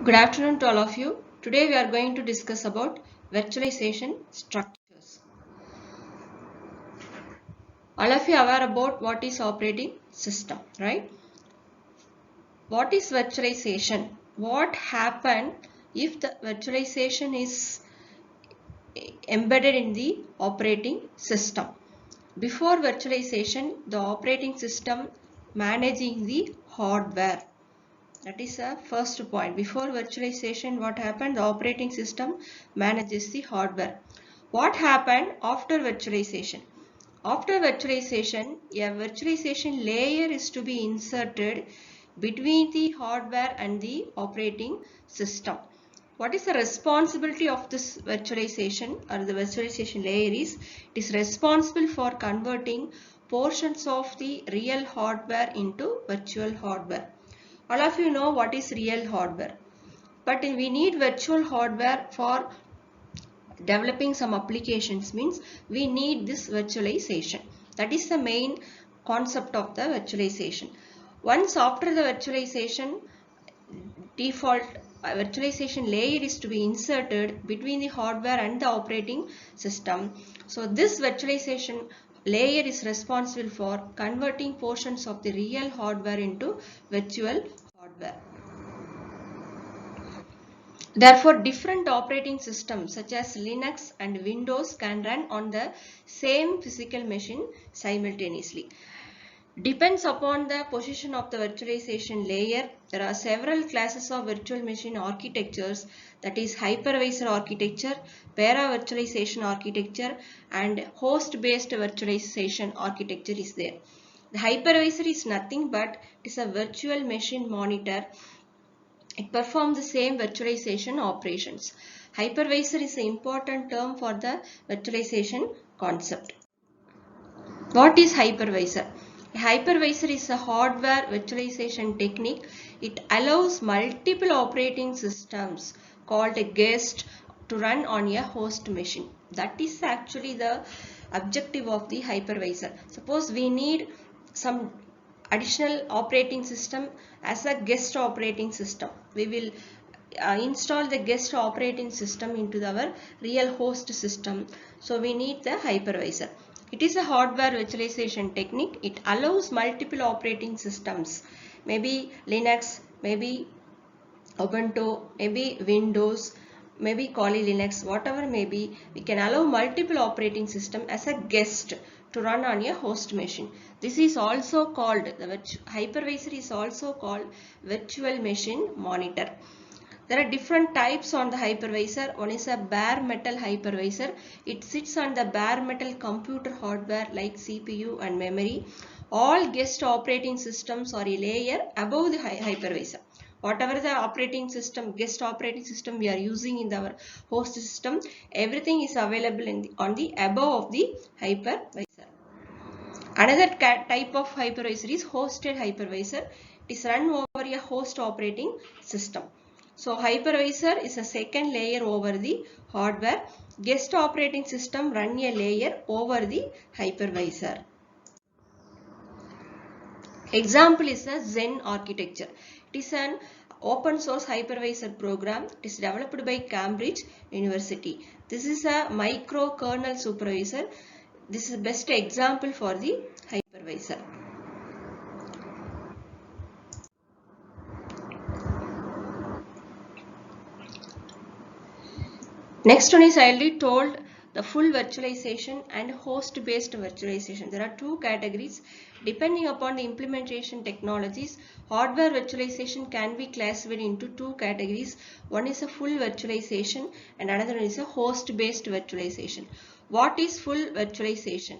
Good afternoon to all of you. Today we are going to discuss about virtualization structures. All of you are aware about what is operating system, right? What is virtualization? What happens if the virtualization is embedded in the operating system? Before virtualization, the operating system managing the hardware. That is the first point. Before virtualization, what happened? The operating system manages the hardware. What happened after virtualization? After virtualization, a virtualization layer is to be inserted between the hardware and the operating system. What is the responsibility of this virtualization or the virtualization layer is? It is responsible for converting portions of the real hardware into virtual hardware. All of you know what is real hardware, but we need virtual hardware for developing some applications. Means we need this virtualization. That is the main concept of the virtualization. Once after the virtualization, default virtualization layer is to be inserted between the hardware and the operating system. So this virtualization layer is responsible for converting portions of the real hardware into virtual hardware. Therefore, different operating systems such as Linux and Windows can run on the same physical machine simultaneously. Depends upon the position of the virtualization layer. There are several classes of virtual machine architectures, that is hypervisor architecture, para-virtualization architecture, and host-based virtualization architecture is there. The hypervisor is nothing but it is a virtual machine monitor. It performs the same virtualization operations. Hypervisor is an important term for the virtualization concept. What is hypervisor? A hypervisor is a hardware virtualization technique. It allows multiple operating systems called a guest to run on a host machine. That is actually the objective of the hypervisor. Suppose we need some additional operating system as a guest operating system. We will install the guest operating system into our real host system. So we need the hypervisor. It is a hardware virtualization technique. It allows multiple operating systems, maybe Linux, maybe Ubuntu, maybe Windows, maybe Kali Linux, whatever may be. We can allow multiple operating system as a guest to run on a host machine. This is also called, the hypervisor is also called virtual machine monitor. There are different types on the hypervisor. One is a bare metal hypervisor. It sits on the bare metal computer hardware like CPU and memory. All guest operating systems are a layer above the hypervisor. Whatever the operating system, guest operating system we are using in our host system, everything is available on the above of the hypervisor. Another type of hypervisor is hosted hypervisor. It is run over a host operating system. So hypervisor is a second layer over the hardware. Guest operating system run a layer over the hypervisor. Example is a Zen architecture. It is an open source hypervisor program. It is developed by Cambridge University. This is a micro kernel supervisor. This is the best example for the hypervisor. Next one is I already told the full virtualization and host based virtualization. There are two categories. Depending upon the implementation technologies, hardware virtualization can be classified into two categories. One is a full virtualization and another one is a host based virtualization. What is full virtualization?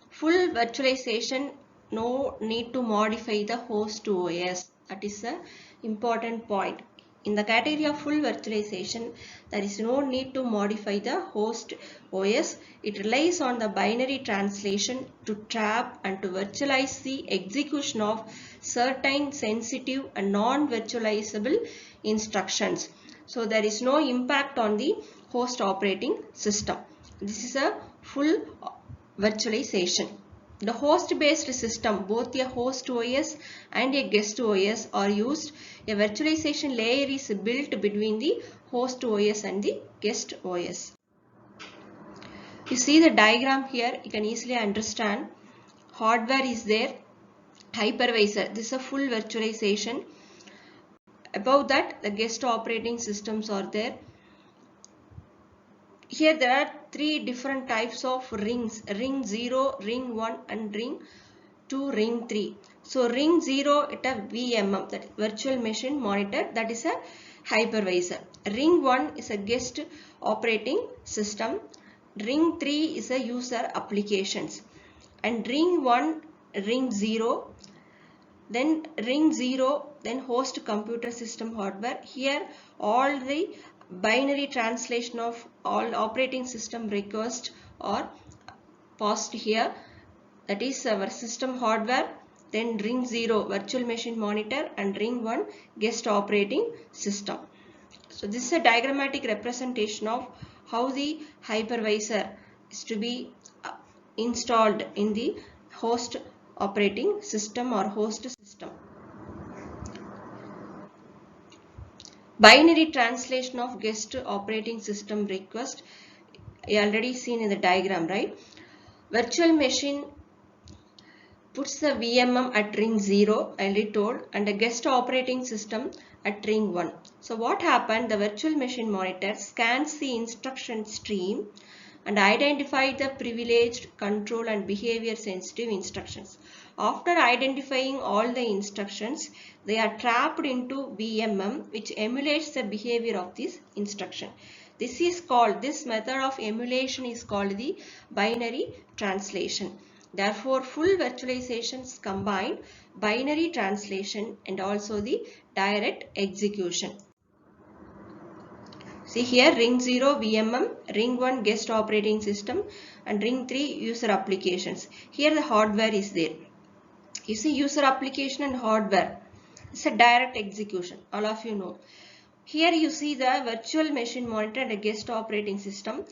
Full virtualization, no need to modify the host OS. That is the important point. In the category of full virtualization, there is no need to modify the host OS. It relies on the binary translation to trap and to virtualize the execution of certain sensitive and non-virtualizable instructions. So there is no impact on the host operating system. This is a full virtualization. The host-based system, both a host OS and a guest OS are used. A virtualization layer is built between the host OS and the guest OS. You see the diagram here, you can easily understand. Hardware is there, hypervisor, this is a full virtualization. Above that, the guest operating systems are there. Here there are three different types of rings, ring 0, ring 1 and ring 2, ring 3. So ring 0 it a VMM, that is virtual machine monitor, that is a hypervisor. Ring 1 is a guest operating system. Ring 3 is a user applications. And ring 1, ring 0, then ring 0, then host computer system hardware. Here all the binary translation of all operating system requests are passed here, that is our system hardware, then ring 0 virtual machine monitor and ring 1 guest operating system. So this is a diagrammatic representation of how the hypervisor is to be installed in the host operating system or host system. Binary translation of guest operating system request, you already seen in the diagram, right? Virtual machine puts the VMM at ring 0, I already told, and a guest operating system at ring 1. So what happened? The virtual machine monitor scans the instruction stream and identify the privileged, control and behavior sensitive instructions. After identifying all the instructions, they are trapped into VMM, which emulates the behavior of this instruction. This method of emulation is called the binary translation. Therefore, full virtualizations combine binary translation and also the direct execution. See here, ring 0 VMM, ring 1 guest operating system and ring 3 user applications. Here the hardware is there. You see user application and hardware. It's a direct execution, all of you know. Here you see the virtual machine monitor and a guest operating system.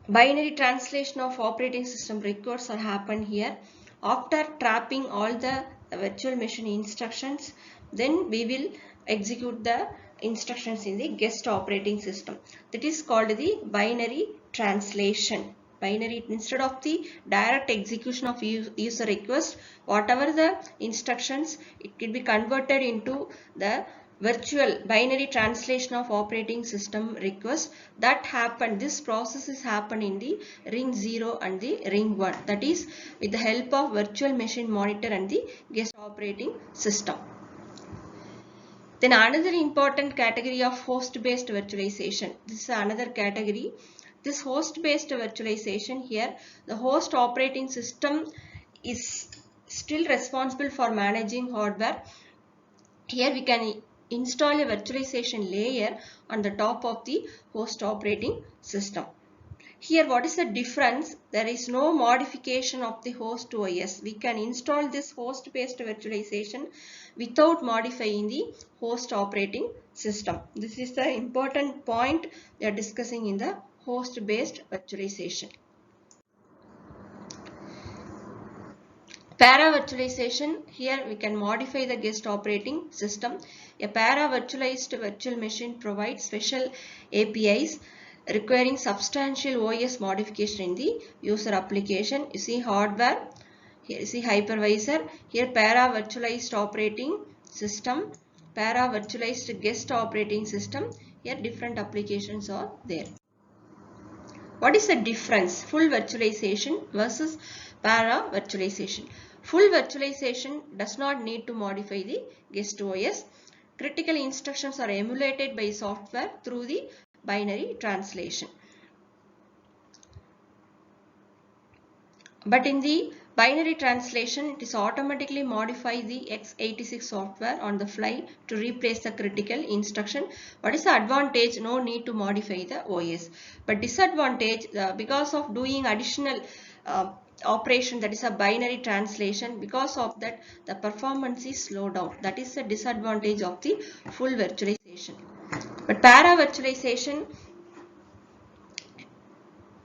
Binary translation of operating system records are happened here. After trapping all the virtual machine instructions, then we will execute the instructions in the guest operating system. That is called the binary translation. Binary, instead of the direct execution of user request, whatever the instructions, it will be converted into the virtual binary translation of operating system request. That happened, this process is happened in the ring 0 and the ring 1, that is with the help of virtual machine monitor and the guest operating system. Then another important category of host based virtualization, this is another category. This host based virtualization, here the host operating system is still responsible for managing hardware. Here we can install a virtualization layer on the top of the host operating system. Here what is the difference? There is no modification of the host OS. We can install this host based virtualization without modifying the host operating system. This is the important point we are discussing in the host based virtualization. Para-virtualization, here we can modify the guest operating system. A para-virtualized virtual machine provides special APIs requiring substantial OS modification in the user application. You see hardware, here you see hypervisor, here para-virtualized operating system, para-virtualized guest operating system, here different applications are there. What is the difference? Full virtualization versus para-virtualization. Full virtualization does not need to modify the guest OS. Critical instructions are emulated by software through the binary translation. But in the binary translation, it is automatically modify the x86 software on the fly to replace the critical instruction. What is the advantage? No need to modify the OS. But disadvantage, because of doing additional operation, that is a binary translation, because of that the performance is slowed down. That is the disadvantage of the full virtualization. But para virtualization,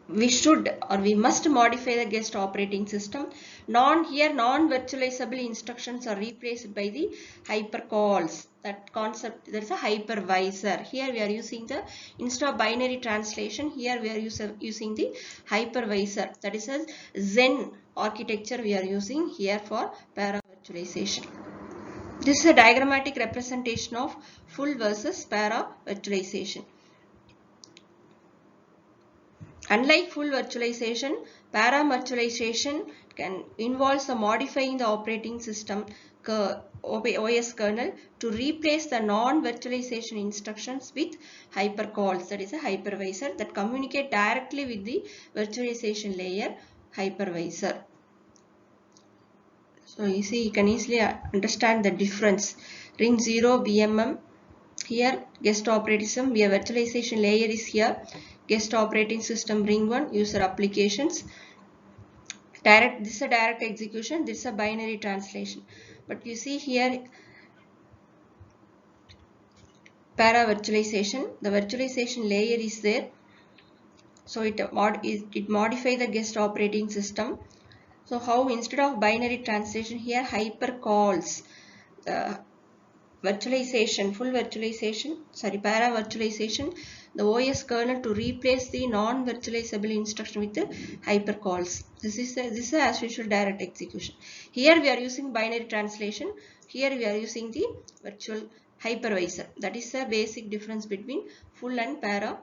we should or we must modify the guest operating system. Non-virtualizable instructions are replaced by the hypercalls. That concept, that's a hypervisor. Here we are using the, instead of binary translation, here we are using the hypervisor. That is a Zen architecture we are using here for para-virtualization. This is a diagrammatic representation of full versus para-virtualization. Unlike full virtualization, para-virtualization can involve the modifying the operating system OS kernel to replace the non-virtualization instructions with hypercalls, that is a hypervisor that communicate directly with the virtualization layer hypervisor. So you see, you can easily understand the difference. Ring 0 BMM, here guest operating system, where virtualization layer is here. Guest operating system ring 1, user applications. This is a direct execution, this is a binary translation. But you see here, para virtualization, the virtualization layer is there. So it modifies the guest operating system. So how, instead of binary translation, here hypercalls. Virtualization, full virtualization, para virtualization, the OS kernel to replace the non-virtualizable instruction with the hypercalls. This is as usual direct execution. Here we are using binary translation. Here we are using the virtual hypervisor. That is the basic difference between full and para.